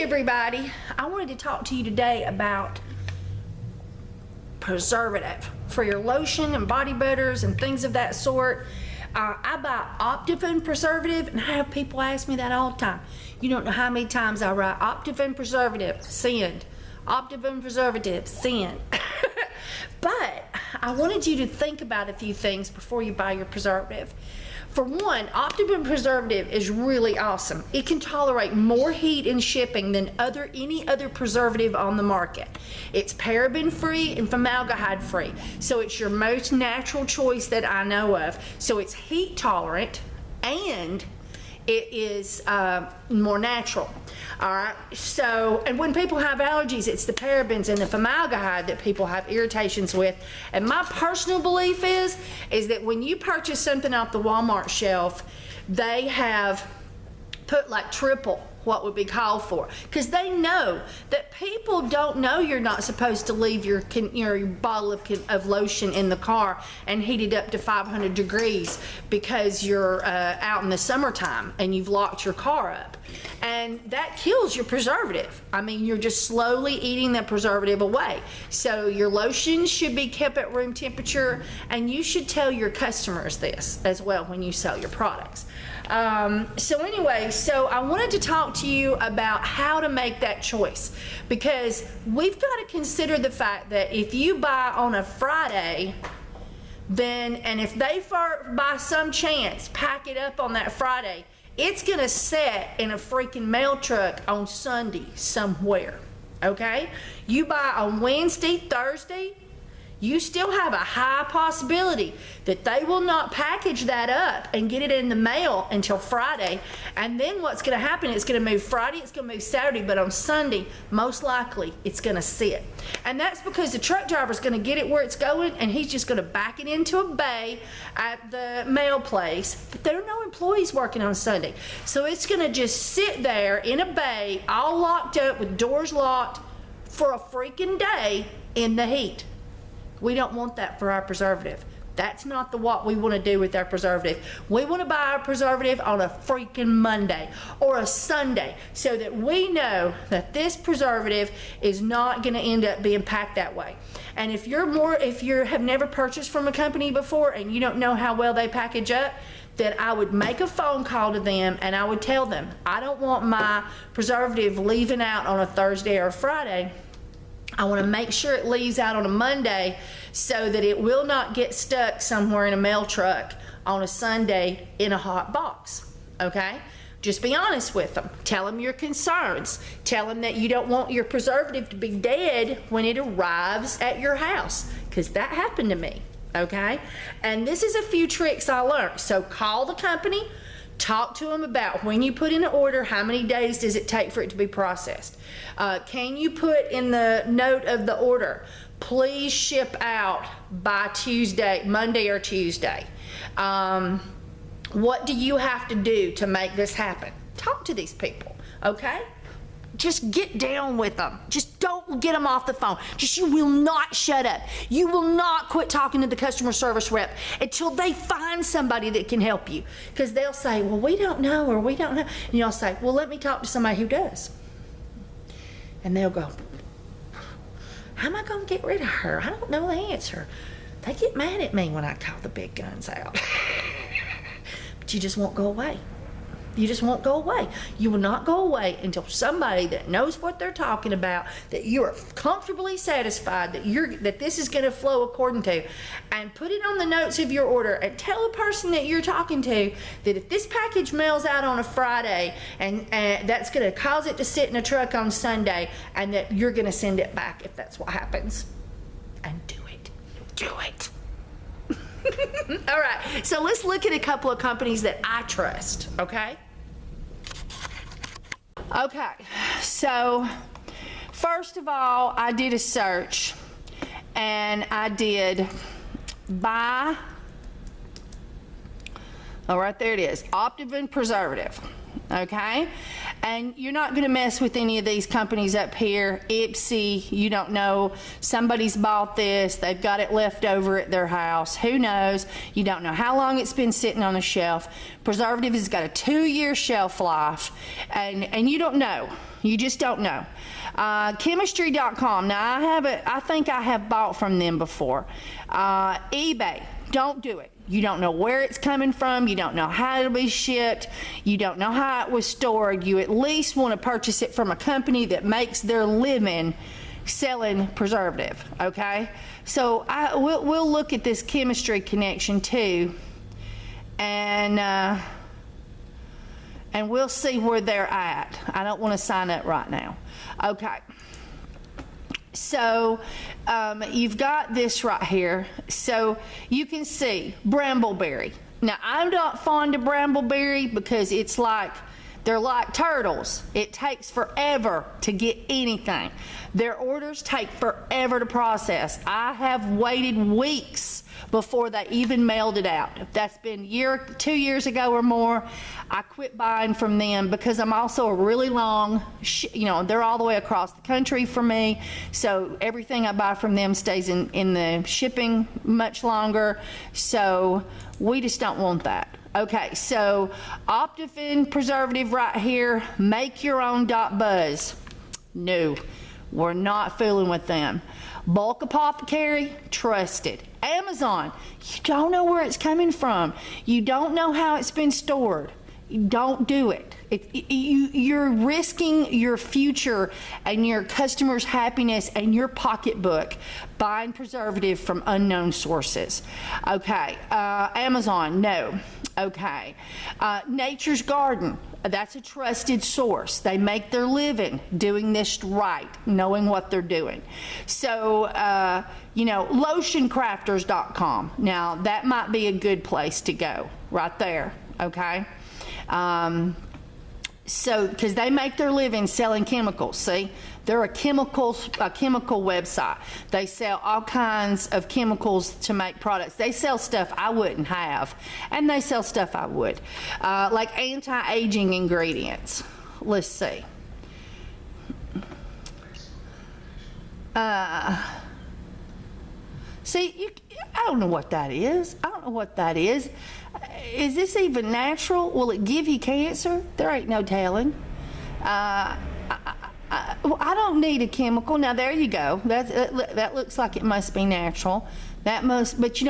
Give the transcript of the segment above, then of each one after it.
Hey everybody, I wanted to talk to you today about preservative for your lotion and body butters and things of that sort. I buy Optifin preservative, and I have people ask me that all the time. You don't know how many times I write Optifin preservative, send. Optifin preservative, send. But I wanted you to think about a few things before you buy your preservative. For one, Optifin preservative is really awesome. It can tolerate more heat in shipping than any other preservative on the market. It's paraben free and formaldehyde free, so it's your most natural choice that I know of. So it's heat tolerant and it is more natural. All right, so, and when people have allergies, it's the parabens and the formaldehyde that people have irritations with. And my personal belief is that when you purchase something off the Walmart shelf, they have put like triple what would be called for, because they know that people don't know you're not supposed to leave your bottle of lotion in the car and heat it up to 500 degrees because you're out in the summertime and you've locked your car up, and that kills your preservative. I mean, you're just slowly eating the preservative away. So your lotion should be kept at room temperature, and you should tell your customers this as well when you sell your products. So anyway, so I wanted to talk to you about how to make that choice, because we've got to consider the fact that if you buy on a Friday, then, and if they by some chance pack it up on that Friday, it's gonna sit in a freaking mail truck on Sunday somewhere, okay? You buy on Wednesday, Thursday, you still have a high possibility that they will not package that up and get it in the mail until Friday. And then what's going to happen, it's going to move Friday, it's going to move Saturday, but on Sunday, most likely, it's going to sit. And that's because the truck driver's going to get it where it's going, and he's just going to back it into a bay at the mail place. But there are no employees working on Sunday. So it's going to just sit there in a bay, all locked up with doors locked for a freaking day in the heat. We don't want that for our preservative. That's not what we want to do with our preservative. We want to buy our preservative on a freaking Monday or a Sunday, so that we know that this preservative is not going to end up being packed that way. And if you have never purchased from a company before and you don't know how well they package up, then I would make a phone call to them and I would tell them, I don't want my preservative leaving out on a Thursday or a Friday. I want to make sure it leaves out on a Monday so that it will not get stuck somewhere in a mail truck on a Sunday in a hot box, okay? Just be honest with them. Tell them your concerns. Tell them that you don't want your preservative to be dead when it arrives at your house, because that happened to me, okay? And this is a few tricks I learned. So call the company. Talk to them about when you put in an order, how many days does it take for it to be processed? Can you put in the note of the order, please ship out by Tuesday, Monday or Tuesday? What do you have to do to make this happen? Talk to these people, okay? Just get down with them. Just don't get them off the phone. You will not shut up. You will not quit talking to the customer service rep until they find somebody that can help you. Because they'll say, well, we don't know, or we don't know. And you'll say, well, let me talk to somebody who does. And they'll go, how am I going to get rid of her? I don't know the answer. They get mad at me when I call the big guns out. But you just won't go away. You just won't go away. You will not go away until somebody that knows what they're talking about, that you are comfortably satisfied that this is going to flow according to, and put it on the notes of your order, and tell the person that you're talking to that if this package mails out on a Friday and that's going to cause it to sit in a truck on Sunday, and that you're going to send it back if that's what happens. And do it. Do it. All right, so let's look at a couple of companies that I trust, okay? Okay, so first of all, I did a search, and I did buy, oh, right there it is, Optifin preservative, okay? And you're not going to mess with any of these companies up here. Ipsy, you don't know, somebody's bought this, they've got it left over at their house, who knows? You don't know how long it's been sitting on the shelf. Preservative has got a 2-year shelf life, and you don't know. You just don't know. Chemistry.com. Now, I think I have bought from them before. eBay. Don't do it. You don't know where it's coming from. You don't know how it'll be shipped. You don't know how it was stored. You at least want to purchase it from a company that makes their living selling preservative, okay? So we'll look at this chemistry connection too, and we'll see where they're at. I don't want to sign up right now. Okay. So you've got this right here. So you can see brambleberry. Now, I'm not fond of brambleberry because it's like, they're like turtles. It takes forever to get anything. Their orders take forever to process. I have waited weeks before they even mailed it out. If that's been 2 years ago or more, I quit buying from them because I'm also a really long, they're all the way across the country for me. So everything I buy from them stays in the shipping much longer. So we just don't want that. Okay, so Optifin preservative right here, make your own .buzz. No, we're not fooling with them. Bulk Apothecary, trusted. Amazon, you don't know where it's coming from. You don't know how it's been stored. Don't do it. You're risking your future and your customers' happiness and your pocketbook buying preservative from unknown sources. Okay, Amazon, no. Okay, Nature's Garden, that's a trusted source. They make their living doing this right, knowing what they're doing. So, lotioncrafters.com. Now, that might be a good place to go right there, okay? Because they make their living selling chemicals, see? They're a chemical website. They sell all kinds of chemicals to make products. They sell stuff I wouldn't have, and they sell stuff I would. Like anti-aging ingredients. Let's see. I don't know what that is. I don't know what that is. Is this even natural? Will it give you cancer? There ain't no telling. I don't need a chemical. Now, there you go. That looks like it must be natural. That must, but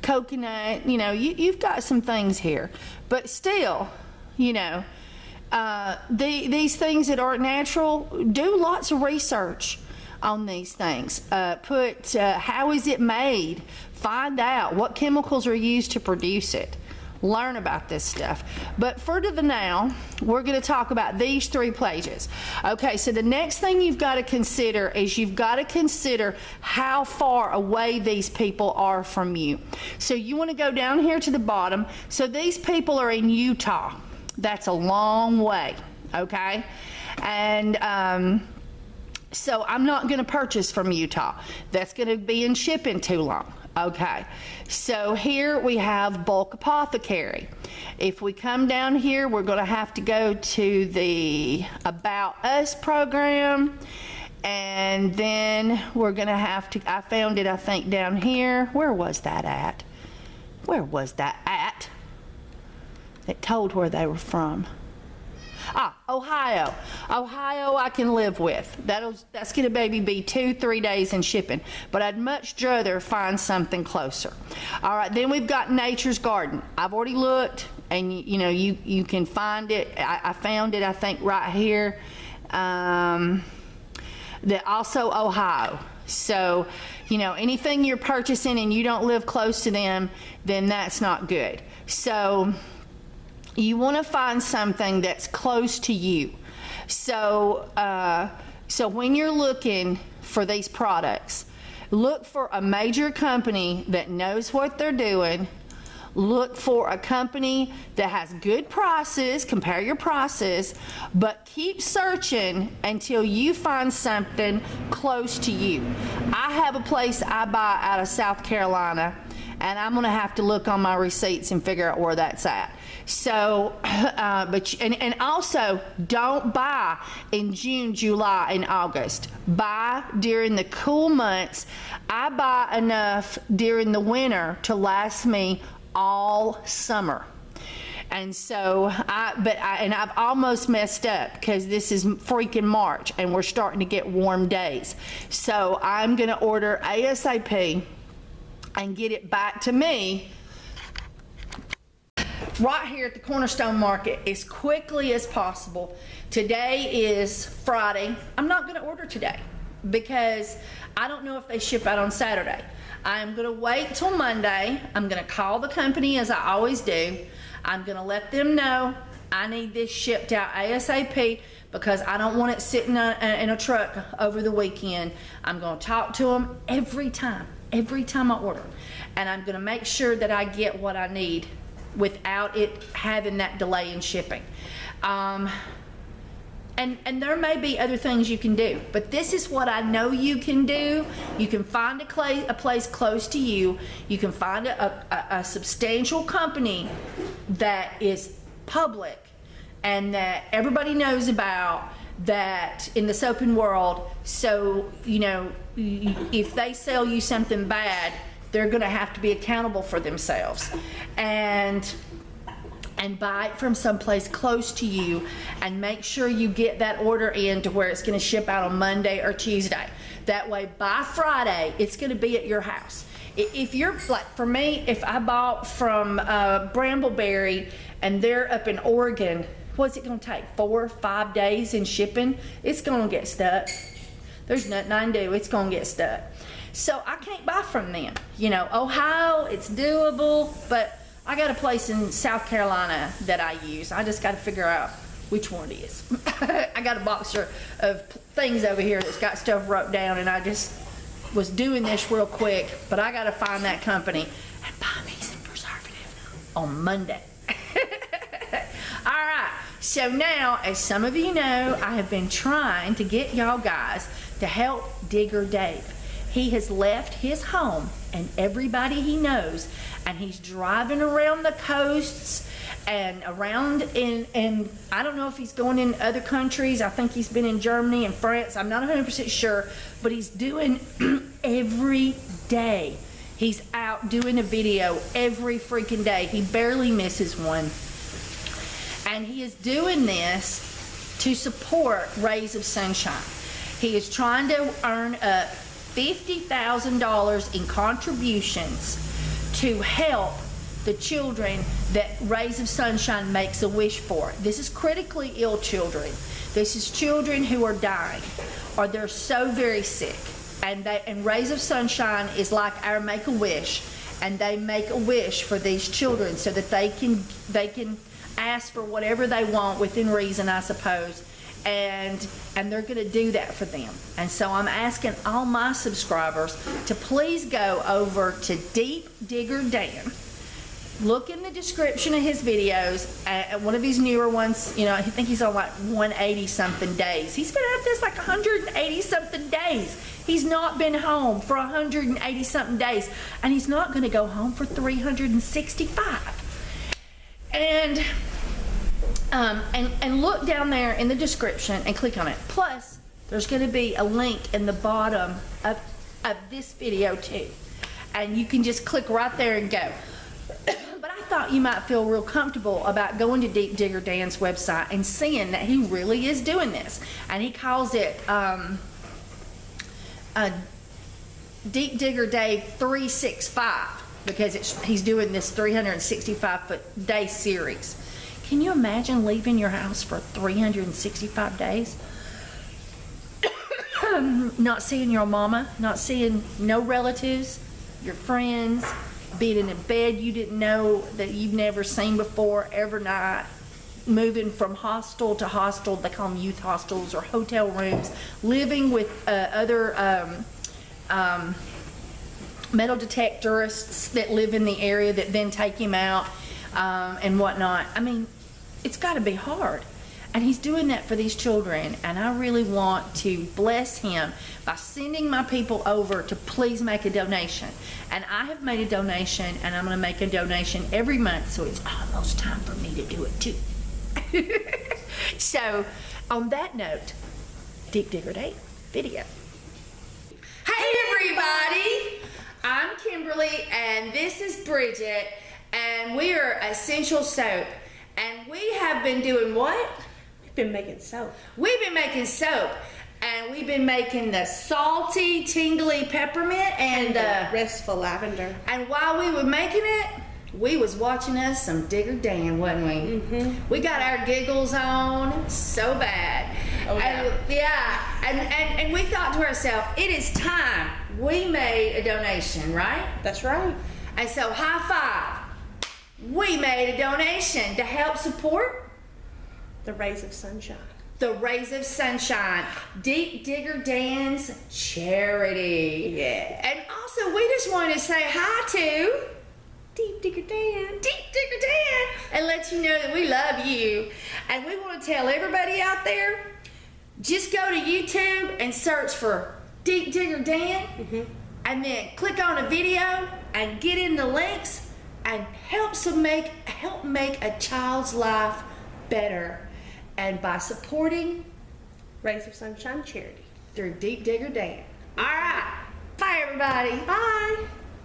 coconut, you've got some things here. But still, these things that aren't natural, do lots of research on these things. Put how is it made? Find out what chemicals are used to produce it. Learn about this stuff. But for the now, we're going to talk about these 3 pages. Okay, so the next thing you've got to consider is you've got to consider how far away these people are from you. So you want to go down here to the bottom. So these people are in Utah. That's a long way, okay? And so I'm not going to purchase from Utah. That's going to be in shipping too long. Okay, so here we have Bulk Apothecary. If we come down here, we're going to have to go to the About Us program, and then we're going to have to, I found it, I think, down here. Where was that at? Where was that at? It told where they were from. Ohio. Ohio I can live with. That's going to maybe be 2-3 days in shipping, but I'd much rather find something closer. All right, then we've got Nature's Garden. I've already looked, and you can find it. I found it, I think, right here. Also Ohio. So, anything you're purchasing and you don't live close to them, then that's not good. So you want to find something that's close to you. So when you're looking for these products, look for a major company that knows what they're doing. Look for a company that has good prices, compare your prices, but keep searching until you find something close to you. I have a place I buy out of South Carolina, and I'm going to have to look on my receipts and figure out where that's at. So, and also don't buy in June, July, and August. Buy during the cool months. I buy enough during the winter to last me all summer. And so I've almost messed up because this is freaking March and we're starting to get warm days. So I'm gonna order ASAP and get it back to me right here at the Cornerstone Market as quickly as possible. Today is Friday. I'm not gonna order today because I don't know if they ship out on Saturday. I'm gonna wait till Monday. I'm gonna call the company as I always do. I'm gonna let them know I need this shipped out ASAP because I don't want it sitting in a truck over the weekend. I'm gonna talk to them every time I order. And I'm gonna make sure that I get what I need without it having that delay in shipping. And there may be other things you can do, but this is what I know you can do. You can find a place close to you. You can find a substantial company that is public and that everybody knows about, that in the soaping world. So, you know, if they sell you something bad, they're gonna have to be accountable for themselves. And buy it from someplace close to you and make sure you get that order in to where it's gonna ship out on Monday or Tuesday. That way by Friday, it's gonna be at your house. If you're, like for me, if I bought from Brambleberry and they're up in Oregon, what's it gonna take, 4 or 5 days in shipping? It's gonna get stuck. There's nothing I can do, it's gonna get stuck. So I can't buy from them. You know, Ohio, it's doable, but I got a place in South Carolina that I use. I just got to figure out which one it is. I got a box of things over here that's got stuff wrote down, and I just was doing this real quick, but I got to find that company and buy me some preservative on Monday. All right, so now, as some of you know, I have been trying to get y'all guys to help Digger Dave. He has left his home and everybody he knows, and he's driving around the coasts and around in I don't know if he's going in other countries. I think he's been in Germany and France. I'm not 100% sure, but he's doing every day. He's out doing a video every freaking day. He barely misses one. And he is doing this to support Rays of Sunshine. He is trying to earn up $50,000 in contributions to help the children that Rays of Sunshine makes a wish for. This is critically ill children. This is children who are dying or they're so very sick. And Rays of Sunshine is like our Make-A-Wish, and they make a wish for these children so that they can ask for whatever they want within reason, I suppose. And they're going to do that for them. And so I'm asking all my subscribers to please go over to Deep Digger Dan. Look in the description of his videos, one of his newer ones. You know, I think he's on like 180 something days. He's been at this like 180 something days. He's not been home for 180 something days, and he's not going to go home for 365. And look down there in the description and click on it. Plus, there's going to be a link in the bottom of this video too. And you can just click right there and go. But I thought you might feel real comfortable about going to Deep Digger Dan's website and seeing that he really is doing this. And he calls it Deep Digger Dave 365 because he's doing this 365 day series. Can you imagine leaving your house for 365 days? Not seeing your mama, not seeing no relatives, your friends, being in a bed you didn't know that you've never seen before every night, moving from hostel to hostel, they call them youth hostels or hotel rooms, living with other metal detectorists that live in the area that then take him out and whatnot. I mean, it's got to be hard. And he's doing that for these children, and I really want to bless him by sending my people over to please make a donation. And I have made a donation, and I'm going to make a donation every month, so it's almost time for me to do it too. So, on that note, Deep Digger Day video. Hey everybody! I'm Kimberly, and this is Bridget, and we are Essential Soap. we have been doing what? We've been making soap. We've been making soap. And we've been making the salty, tingly peppermint and the restful lavender. And while we were making it, we was watching us some Digger Dan, wasn't we? Mm-hmm. We got our giggles on so bad. Oh, yeah. And we thought to ourselves, it is time we made a donation, right? That's right. And so high five. We made a donation to help support the Rays of Sunshine. The Rays of Sunshine, Deep Digger Dan's charity. Yeah. And also, we just wanted to say hi to Deep Digger Dan. Deep Digger Dan, and let you know that we love you. And we want to tell everybody out there, just go to YouTube and search for Deep Digger Dan, and then click on a video and get in the links and help make a child's life better. And by supporting Rays of Sunshine charity through Deep Digger Dan. All right. Bye, everybody. Bye.